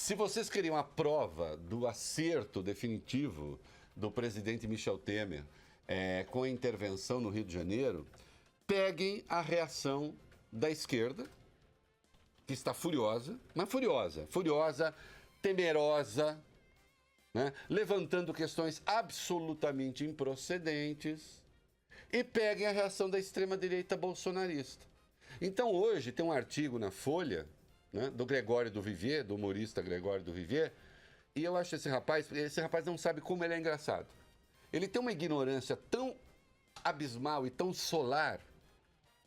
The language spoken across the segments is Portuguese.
Se vocês queriam a prova do acerto definitivo do presidente Michel Temer com a intervenção no Rio de Janeiro, peguem a reação da esquerda, que está furiosa, mas furiosa, temerosa, né? Levantando questões absolutamente improcedentes, e peguem a reação da extrema-direita bolsonarista. Então hoje tem um artigo na Folha, né, do Gregório do Vivier, do humorista Gregório do Vivier, e eu acho esse rapaz não sabe como ele é engraçado. Ele tem uma ignorância tão abismal e tão solar.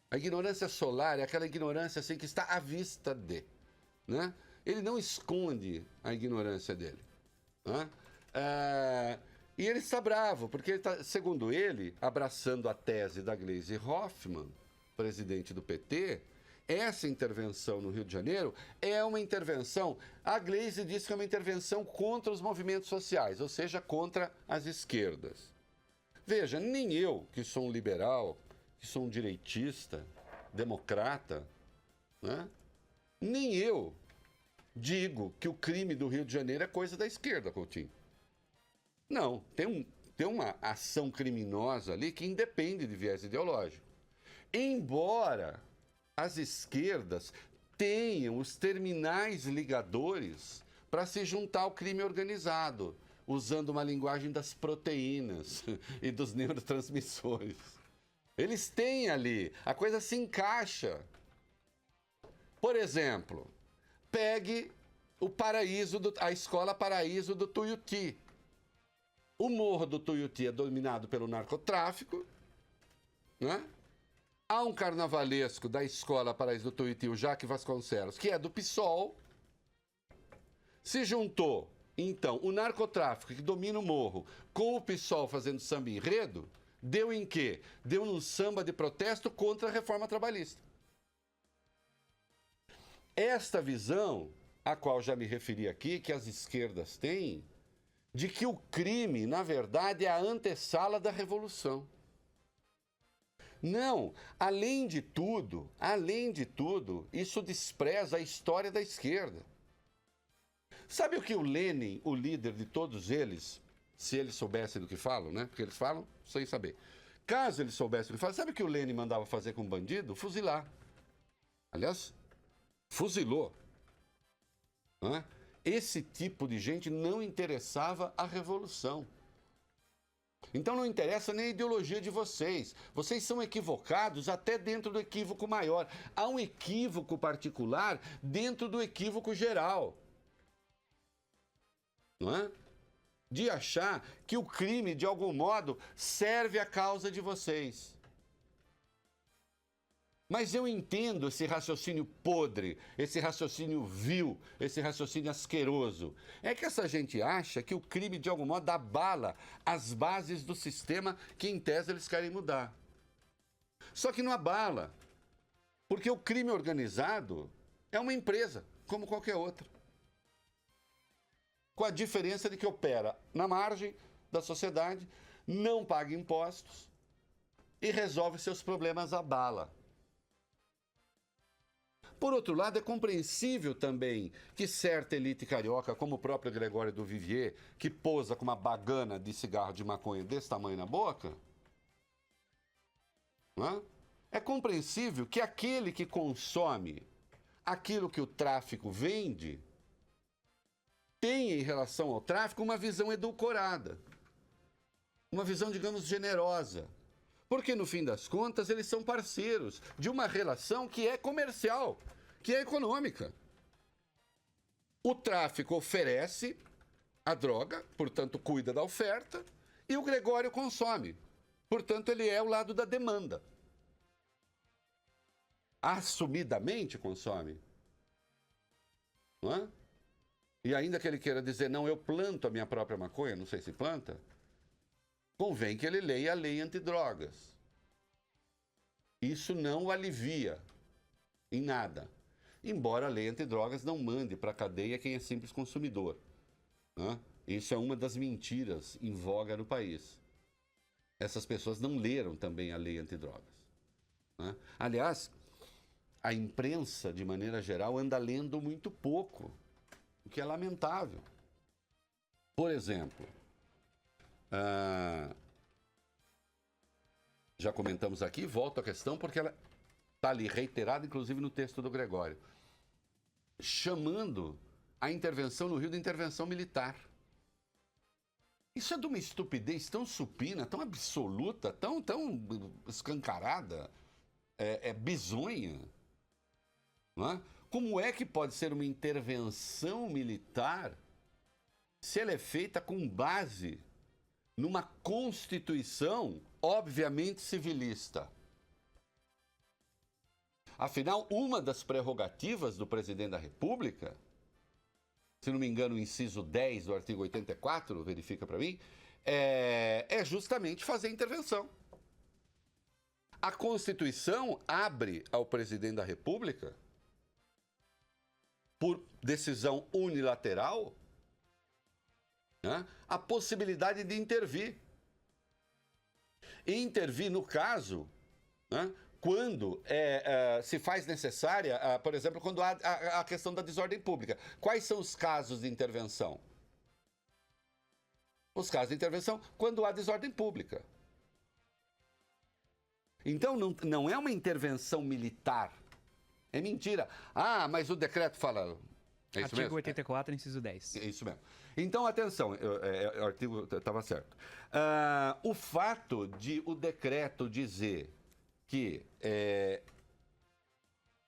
A ignorância solar é aquela ignorância assim que está à vista de, né? Ele não esconde a ignorância dele, né? E ele está bravo, porque ele está, segundo ele, abraçando a tese da Gleisi Hoffmann, presidente do PT. Essa intervenção no Rio de Janeiro é uma intervenção, a Gleisi diz que é uma intervenção contra os movimentos sociais, ou seja, contra as esquerdas. Veja, nem eu, que sou um liberal, que sou um direitista, democrata, né? Nem eu digo que o crime do Rio de Janeiro é coisa da esquerda, Coutinho. Não, tem uma ação criminosa ali que independe de viés ideológico. Embora as esquerdas tenham os terminais ligadores para se juntar ao crime organizado, usando uma linguagem das proteínas e dos neurotransmissores. Eles têm ali, a coisa se encaixa. Por exemplo, pegue a escola Paraíso do Tuiuti. O morro do Tuiuti é dominado pelo narcotráfico, né? Há um carnavalesco da escola Paraíso do Tuiuti, o Jaque Vasconcelos, que é do PSOL. Se juntou, então, o narcotráfico que domina o morro com o PSOL fazendo samba enredo, deu em quê? Deu num samba de protesto contra a reforma trabalhista. Esta visão, a qual já me referi aqui, que as esquerdas têm, de que o crime, na verdade, é a antessala da revolução. Não, além de tudo, isso despreza a história da esquerda. Sabe o que o Lenin, o líder de todos eles, se eles soubessem do que falam, né? Porque eles falam sem saber. Caso eles soubessem do que falam, sabe o que o Lenin mandava fazer com um bandido? Fuzilar. Aliás, fuzilou. Não é? Esse tipo de gente não interessava a revolução. Então não interessa nem a ideologia de vocês. Vocês são equivocados até dentro do equívoco maior. Há um equívoco particular dentro do equívoco geral. Não é? De achar que o crime, de algum modo, serve à causa de vocês. Mas eu entendo esse raciocínio podre, esse raciocínio vil, esse raciocínio asqueroso. É que essa gente acha que o crime, de algum modo, abala as bases do sistema que, em tese, eles querem mudar. Só que não abala, porque o crime organizado é uma empresa, como qualquer outra. Com a diferença de que opera na margem da sociedade, não paga impostos e resolve seus problemas à bala. Por outro lado, é compreensível também que certa elite carioca, como o próprio Gregório do Vivier, que posa com uma bagana de cigarro de maconha desse tamanho na boca, não é? É compreensível que aquele que consome aquilo que o tráfico vende tenha, em relação ao tráfico, uma visão edulcorada, uma visão, digamos, generosa. Porque, no fim das contas, eles são parceiros de uma relação que é comercial, que é econômica. O tráfico oferece a droga, portanto, cuida da oferta, e o Gregório consome. Portanto, ele é o lado da demanda. Assumidamente consome. Não é? E ainda que ele queira dizer, não, eu planto a minha própria maconha, não sei se planta, convém que ele leia a lei antidrogas. Isso não o alivia em nada. Embora a lei antidrogas não mande para a cadeia quem é simples consumidor, né? Isso é uma das mentiras em voga no país. Essas pessoas não leram também a lei antidrogas, né? Aliás, a imprensa, de maneira geral, anda lendo muito pouco o que é lamentável. Por exemplo, já comentamos aqui, volto à questão, porque ela está ali reiterada, inclusive no texto do Gregório, chamando a intervenção no Rio de intervenção militar. Isso é de uma estupidez tão supina, tão absoluta, tão escancarada, bizonha. Não é? Como é que pode ser uma intervenção militar se ela é feita com base numa Constituição, obviamente, civilista? Afinal, uma das prerrogativas do presidente da República, se não me engano, o inciso 10 do artigo 84, verifica para mim, é justamente fazer intervenção. A Constituição abre ao presidente da República, por decisão unilateral, né, a possibilidade de intervir. E intervir, no caso, né, quando se faz necessária, por exemplo, quando há a questão da desordem pública. Quais são os casos de intervenção? Os casos de intervenção quando há desordem pública. Então, não é uma intervenção militar. É mentira. Ah, mas o decreto fala... É isso Artigo mesmo? 84, inciso 10. É isso mesmo. Então, atenção, o artigo estava certo. O fato de o decreto dizer que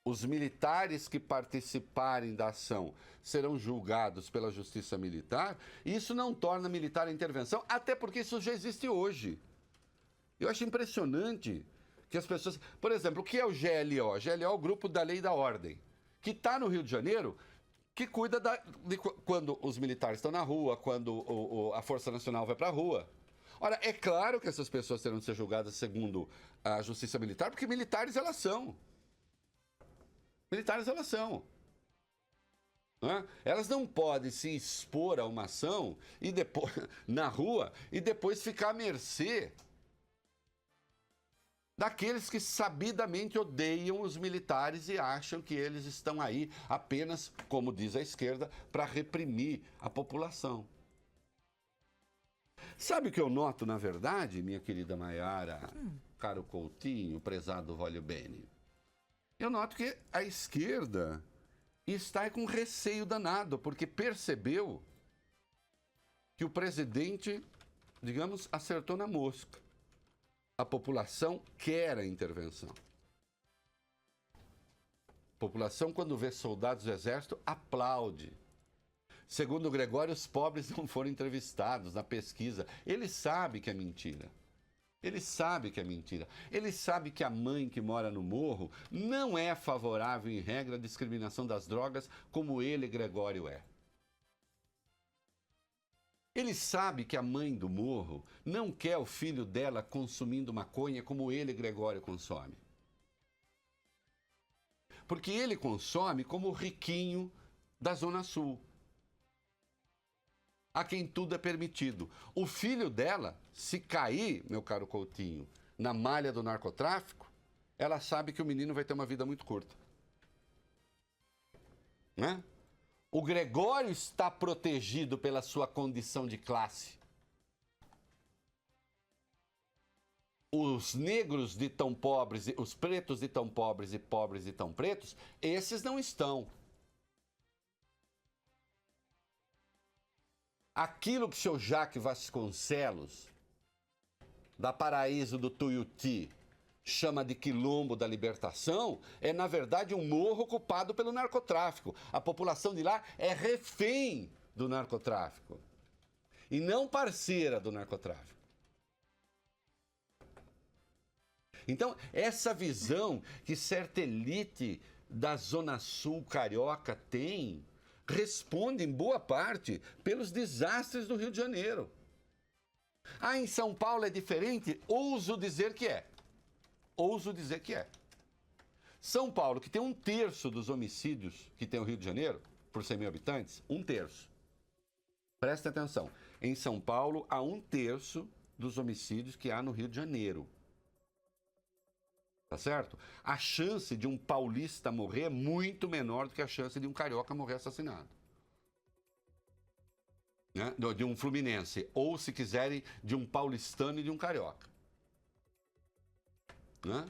os militares que participarem da ação serão julgados pela justiça militar, isso não torna militar a intervenção, até porque isso já existe hoje. Eu acho impressionante que as pessoas... Por exemplo, o que é o GLO? O GLO é o Grupo da Lei e da Ordem, que está no Rio de Janeiro, que cuida de quando os militares estão na rua, quando a Força Nacional vai para a rua. Ora, é claro que essas pessoas terão de ser julgadas segundo a justiça militar, porque militares elas são. Militares elas são. Não, elas não podem se expor a uma ação e depois, na rua e depois ficar à mercê daqueles que sabidamente odeiam os militares e acham que eles estão aí apenas, como diz a esquerda, para reprimir a população. Sabe o que eu noto, na verdade, minha querida Maiara, caro Coutinho, prezado Voglio Bene? Eu noto que a esquerda está com receio danado, porque percebeu que o presidente, digamos, acertou na mosca. A população quer a intervenção. A população, quando vê soldados do exército, aplaude. Segundo o Gregório, os pobres não foram entrevistados na pesquisa. Ele sabe que é mentira. Ele sabe que é mentira. Ele sabe que a mãe que mora no morro não é favorável, em regra, à discriminação das drogas, como ele, Gregório, é. Ele sabe que a mãe do morro não quer o filho dela consumindo maconha como ele, Gregório, consome. Porque ele consome como o riquinho da Zona Sul, a quem tudo é permitido. O filho dela, se cair, meu caro Coutinho, na malha do narcotráfico, ela sabe que o menino vai ter uma vida muito curta. Né? O Gregório está protegido pela sua condição de classe. Os negros de tão pobres, os pretos de tão pobres e pobres de tão pretos, esses não estão. Aquilo que o seu Jacques Vasconcelos, da Paraíso do Tuiuti, chama de Quilombo da Libertação, é, na verdade, um morro ocupado pelo narcotráfico. A população de lá é refém do narcotráfico e não parceira do narcotráfico. Então, essa visão que certa elite da Zona Sul carioca tem, responde, em boa parte, pelos desastres do Rio de Janeiro. Ah, em São Paulo é diferente? Ouso dizer que é. Ouso dizer que é. São Paulo, que tem 1/3 dos homicídios que tem o Rio de Janeiro, por 100 mil habitantes, 1/3. Presta atenção. Em São Paulo, há 1/3 dos homicídios que há no Rio de Janeiro. Tá certo? A chance de um paulista morrer é muito menor do que a chance de um carioca morrer assassinado. né? De um fluminense, ou, se quiserem, de um paulistano e de um carioca. Né?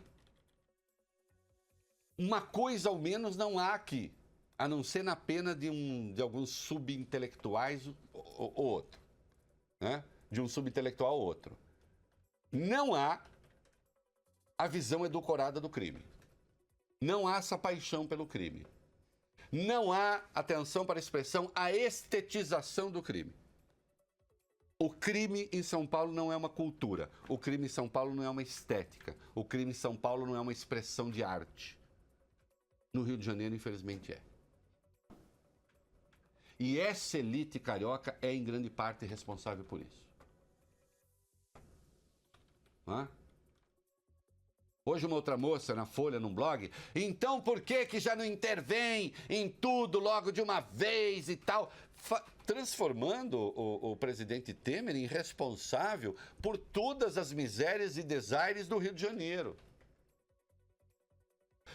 Uma coisa, ao menos, não há aqui, a não ser na pena de alguns subintelectuais ou outro. Né? De um subintelectual ou outro. Não há a visão edulcorada do crime. Não há essa paixão pelo crime. Não há, atenção para a expressão, a estetização do crime. O crime em São Paulo não é uma cultura. O crime em São Paulo não é uma estética. O crime em São Paulo não é uma expressão de arte. No Rio de Janeiro, infelizmente, é. E essa elite carioca é, em grande parte, responsável por isso. Hã? Hoje uma outra moça na Folha, num blog, então por que já não intervém em tudo logo de uma vez e tal? Transformando o presidente Temer em responsável por todas as misérias e desaires do Rio de Janeiro.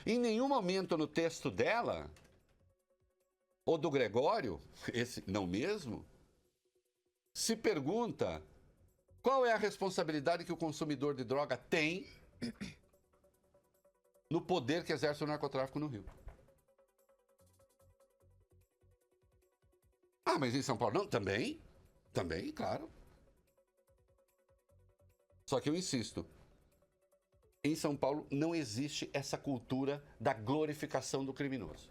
Em nenhum momento no texto dela, ou do Gregório, esse não mesmo, se pergunta qual é a responsabilidade que o consumidor de droga tem no poder que exerce o narcotráfico no Rio. Ah, mas em São Paulo não? Também, claro. Só que eu insisto, em São Paulo não existe essa cultura da glorificação do criminoso.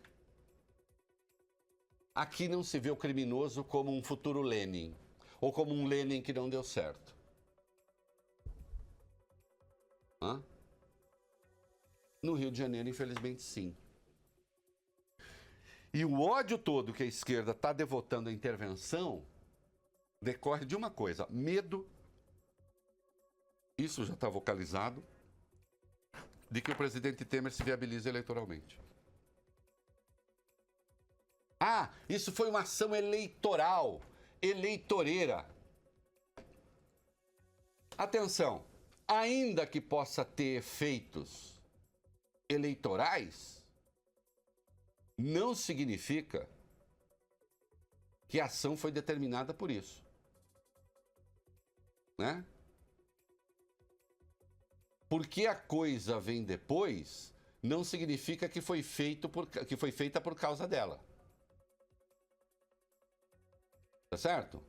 Aqui não se vê o criminoso como um futuro Lenin, ou como um Lenin que não deu certo. Hã? No Rio de Janeiro, infelizmente, sim. E o ódio todo que a esquerda está devotando à intervenção decorre de uma coisa: medo, isso já está vocalizado, de que o presidente Temer se viabilize eleitoralmente. Ah, isso foi uma ação eleitoral, eleitoreira. Atenção, ainda que possa ter efeitos eleitorais, não significa que a ação foi determinada por isso. Né? Porque a coisa vem depois, não significa que foi feita por causa dela. Tá certo?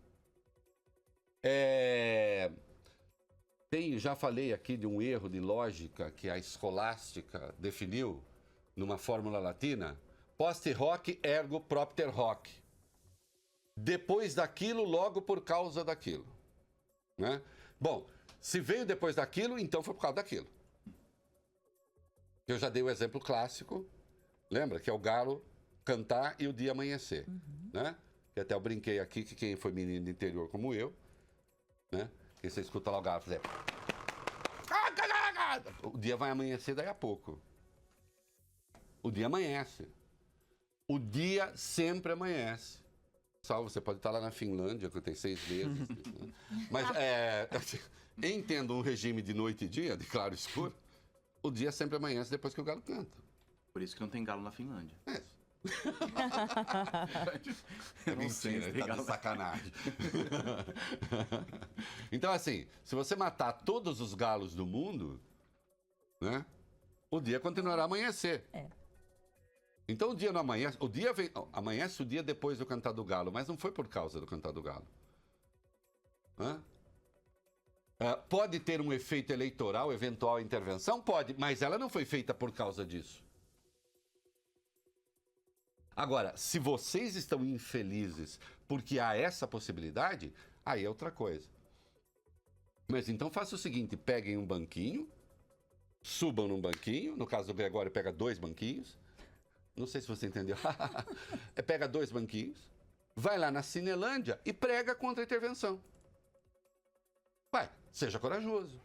Já falei aqui de um erro de lógica que a escolástica definiu numa fórmula latina. Post hoc ergo propter hoc. Depois daquilo, logo por causa daquilo. Né? Bom, se veio depois daquilo, então foi por causa daquilo. Eu já dei o exemplo clássico, lembra? Que é o galo cantar e o dia amanhecer. Né? Que até eu brinquei aqui que quem foi menino do interior como eu, né? Que você escuta lá o galo fazer... O dia vai amanhecer daí a pouco. O dia amanhece. O dia sempre amanhece. Salvo, você pode estar lá na Finlândia, que tem 6 meses. Né? Mas, entendo um regime de noite e dia, de claro e escuro, o dia sempre amanhece depois que o galo canta. Por isso que não tem galo na Finlândia. É mentira, ele tá de sacanagem. Então, assim, se você matar todos os galos do mundo, né, o dia continuará a amanhecer. Então o dia não amanhece, amanhece o dia depois do cantar do galo, mas não foi por causa do cantar do galo. Pode ter um efeito eleitoral, eventual intervenção? Pode, mas ela não foi feita por causa disso. Agora, se vocês estão infelizes porque há essa possibilidade, aí é outra coisa. Mas então faça o seguinte, peguem um banquinho, subam num banquinho, no caso do Gregório pega 2 banquinhos, não sei se você entendeu, pega 2 banquinhos, vai lá na Cinelândia e prega contra a intervenção. Vai, seja corajoso.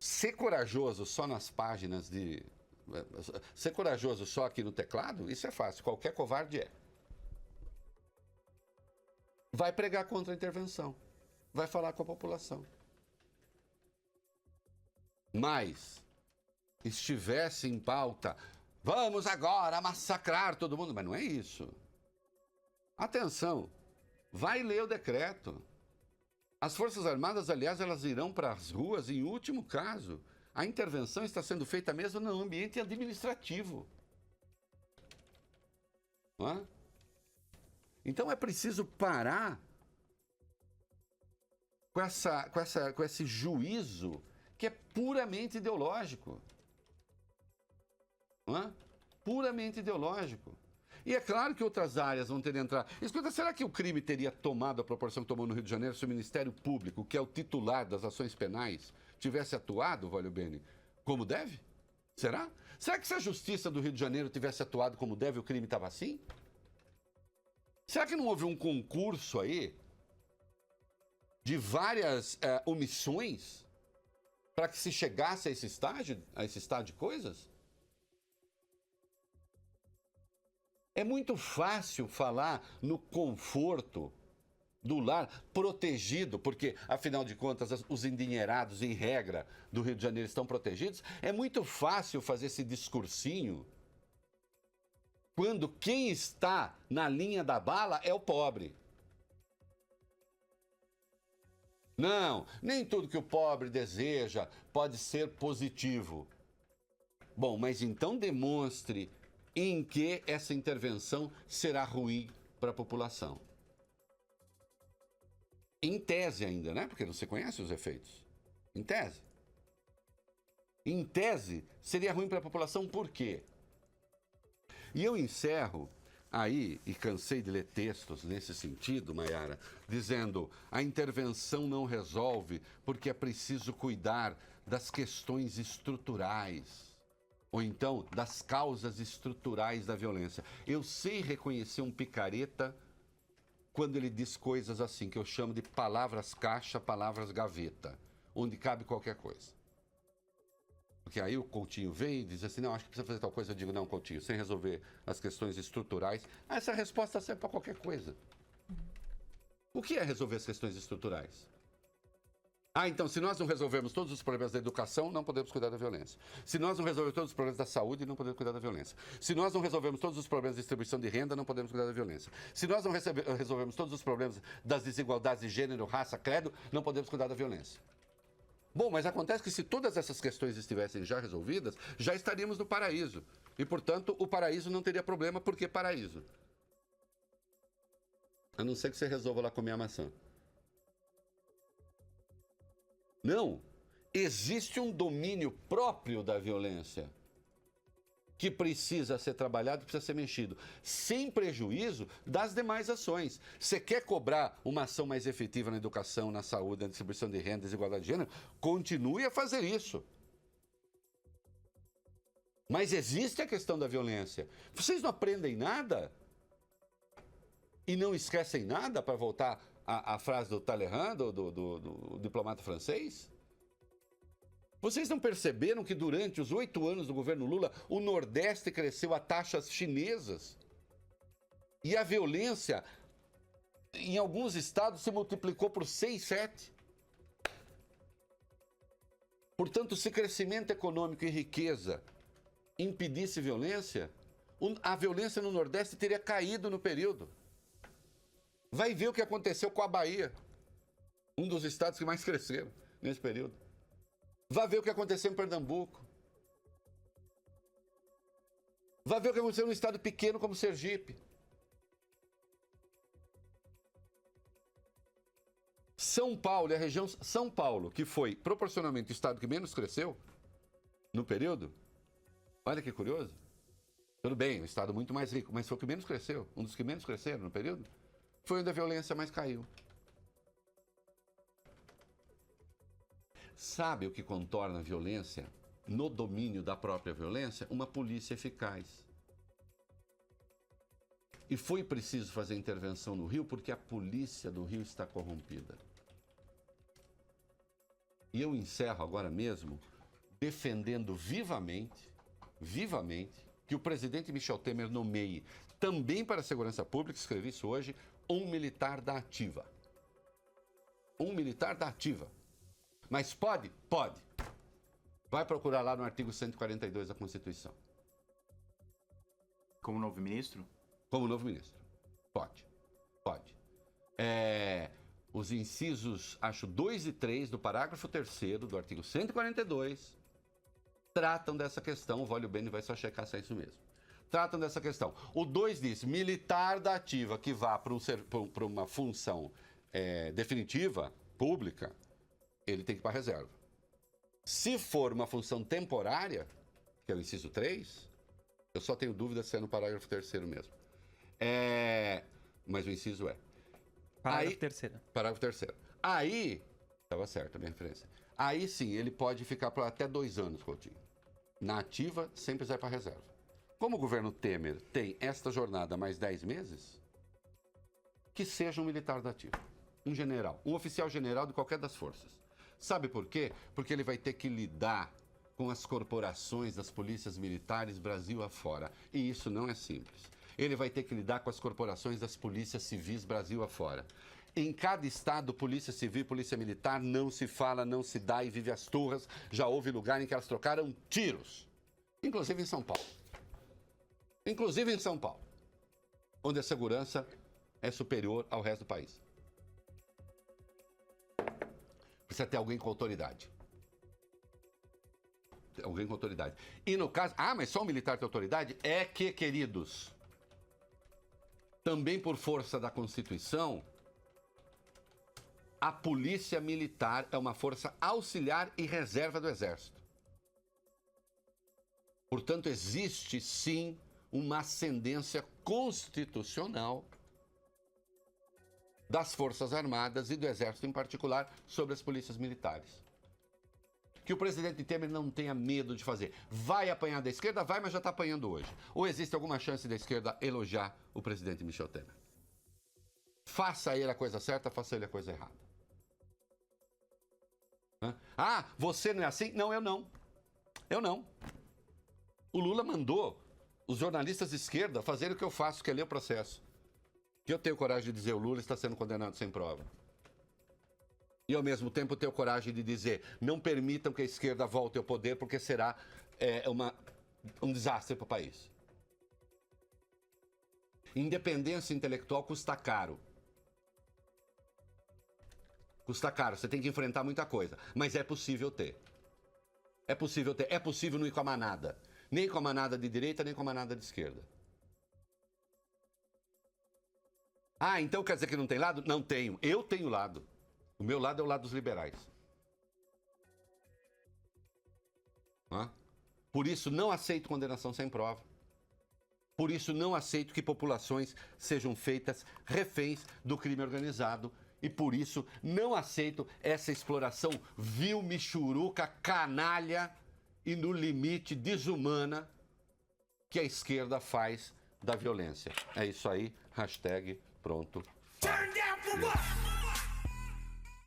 Ser corajoso só nas páginas de... Ser corajoso só aqui no teclado, isso é fácil, qualquer covarde é. Vai pregar contra a intervenção, vai falar com a população. Mas, estivesse em pauta, vamos agora massacrar todo mundo, mas não é isso. Atenção, Vai ler o decreto. As Forças Armadas, aliás, elas irão para as ruas em último caso. A intervenção está sendo feita mesmo no ambiente administrativo. Não é? Então é preciso parar com esse juízo que é puramente ideológico. Não é? Puramente ideológico. E é claro que outras áreas vão ter de entrar. Escuta, será que o crime teria tomado a proporção que tomou no Rio de Janeiro se o Ministério Público, que é o titular das ações penais, tivesse atuado, Valio Bene, como deve? Será? Será que se a Justiça do Rio de Janeiro tivesse atuado como deve, o crime estava assim? Será que não houve um concurso aí de várias omissões para que se chegasse a esse estado de coisas? É muito fácil falar no conforto do lar protegido, porque, afinal de contas, os endinheirados, em regra, do Rio de Janeiro estão protegidos. É muito fácil fazer esse discursinho quando quem está na linha da bala é o pobre. Não, nem tudo que o pobre deseja pode ser positivo. Bom, mas então demonstre em que essa intervenção será ruim para a população. Em tese ainda, né? Porque você conhece os efeitos. Em tese. Em tese, seria ruim para a população por quê? E eu encerro aí, e cansei de ler textos nesse sentido, Maiara, dizendo a intervenção não resolve porque é preciso cuidar das questões estruturais. Ou então, das causas estruturais da violência. Eu sei reconhecer um picareta quando ele diz coisas assim, que eu chamo de palavras caixa, palavras gaveta, onde cabe qualquer coisa. Porque aí o Coutinho vem e diz assim, não, acho que precisa fazer tal coisa. Eu digo, não, Coutinho, sem resolver as questões estruturais, essa resposta serve para qualquer coisa. O que é resolver as questões estruturais? Então, se nós não resolvermos todos os problemas da educação, não podemos cuidar da violência. Se nós não resolvermos todos os problemas da saúde, não podemos cuidar da violência. Se nós não resolvermos todos os problemas de distribuição de renda, não podemos cuidar da violência. Se nós não resolvermos todos os problemas das desigualdades de gênero, raça, credo, não podemos cuidar da violência. Bom, mas acontece que se todas essas questões estivessem já resolvidas, já estaríamos no paraíso. E, portanto, o paraíso não teria problema, porque paraíso. A não ser que você resolva lá comer a maçã. Não, existe um domínio próprio da violência que precisa ser trabalhado, precisa ser mexido, sem prejuízo das demais ações. Você quer cobrar uma ação mais efetiva na educação, na saúde, na distribuição de renda, desigualdade de gênero? Continue a fazer isso. Mas existe a questão da violência. Vocês não aprendem nada? E não esquecem nada, para voltar a frase do Talleyrand, do diplomata francês? Vocês não perceberam que durante os 8 anos do governo Lula, o Nordeste cresceu a taxas chinesas? E a violência, em alguns estados, se multiplicou por 6, 7. Portanto, se crescimento econômico e riqueza impedisse violência, a violência no Nordeste teria caído no período. Vai ver o que aconteceu com a Bahia, um dos estados que mais cresceram nesse período. Vai ver o que aconteceu em Pernambuco. Vai ver o que aconteceu num estado pequeno como Sergipe. São Paulo e a região São Paulo, que foi proporcionalmente o estado que menos cresceu no período. Olha que curioso. Tudo bem, um estado muito mais rico, mas foi o que menos cresceu, um dos que menos cresceram no período. Foi onde a violência mais caiu. Sabe o que contorna a violência, no domínio da própria violência? Uma polícia eficaz. E foi preciso fazer intervenção no Rio porque a polícia do Rio está corrompida. E eu encerro agora mesmo defendendo vivamente, que o presidente Michel Temer nomeie, também para a segurança pública, escrevi isso hoje, um militar da ativa. Um militar da ativa. Mas pode? Pode. Vai procurar lá no artigo 142 da Constituição. Como novo ministro? Como novo ministro. Pode. Pode. Os incisos, acho, 2 e 3 do parágrafo 3º do artigo 142 tratam dessa questão. O Vólio Bene vai só checar se é isso mesmo. Tratam dessa questão. O 2 diz, militar da ativa que vá para uma função definitiva, pública, ele tem que ir para a reserva. Se for uma função temporária, que é o inciso 3, eu só tenho dúvida se é no parágrafo 3º mesmo. Mas o inciso é. Parágrafo 3º. Parágrafo 3º. Aí, estava certo a minha referência. Aí sim, ele pode ficar por até 2 anos, Coutinho. Na ativa, sem precisar ir para a reserva. Como o governo Temer tem esta jornada mais 10 meses, que seja um militar da ativa. Um general, um oficial general de qualquer das forças. Sabe por quê? Porque ele vai ter que lidar com as corporações das polícias militares Brasil afora. E isso não é simples. Ele vai ter que lidar com as corporações das polícias civis Brasil afora. Em cada estado, polícia civil e polícia militar não se fala, não se dá e vive as turras. Já houve lugar em que elas trocaram tiros. Inclusive em São Paulo. Inclusive em São Paulo. Onde a segurança é superior ao resto do país. Precisa ter alguém com autoridade. Alguém com autoridade. E no caso... mas só um militar tem autoridade? É que, queridos, também por força da Constituição, a polícia militar é uma força auxiliar e reserva do Exército. Portanto, existe, sim, uma ascendência constitucional das Forças Armadas e do Exército em particular sobre as polícias militares. Que o presidente Temer não tenha medo de fazer. Vai apanhar da esquerda? Vai, mas já está apanhando hoje. Ou existe alguma chance da esquerda elogiar o presidente Michel Temer? Faça ele a coisa certa, faça ele a coisa errada. Você não é assim? Não, eu não. Eu não. O Lula mandou os jornalistas de esquerda fazerem o que eu faço, que é ler o processo. Que eu tenho coragem de dizer, o Lula está sendo condenado sem prova. E, ao mesmo tempo, tenho coragem de dizer, não permitam que a esquerda volte ao poder, porque será um desastre para o país. Independência intelectual custa caro. Custa caro, você tem que enfrentar muita coisa. Mas é possível ter. É possível ter. É possível não ir com a manada. Nem com a manada de direita, nem com a manada de esquerda. Então quer dizer que não tem lado? Não tenho. Eu tenho lado. O meu lado é o lado dos liberais. Por isso não aceito condenação sem prova. Por isso não aceito que populações sejam feitas reféns do crime organizado. E por isso não aceito essa exploração vil, michuruca, canalha e no limite desumana que a esquerda faz da violência. É isso aí. #ProntoFala.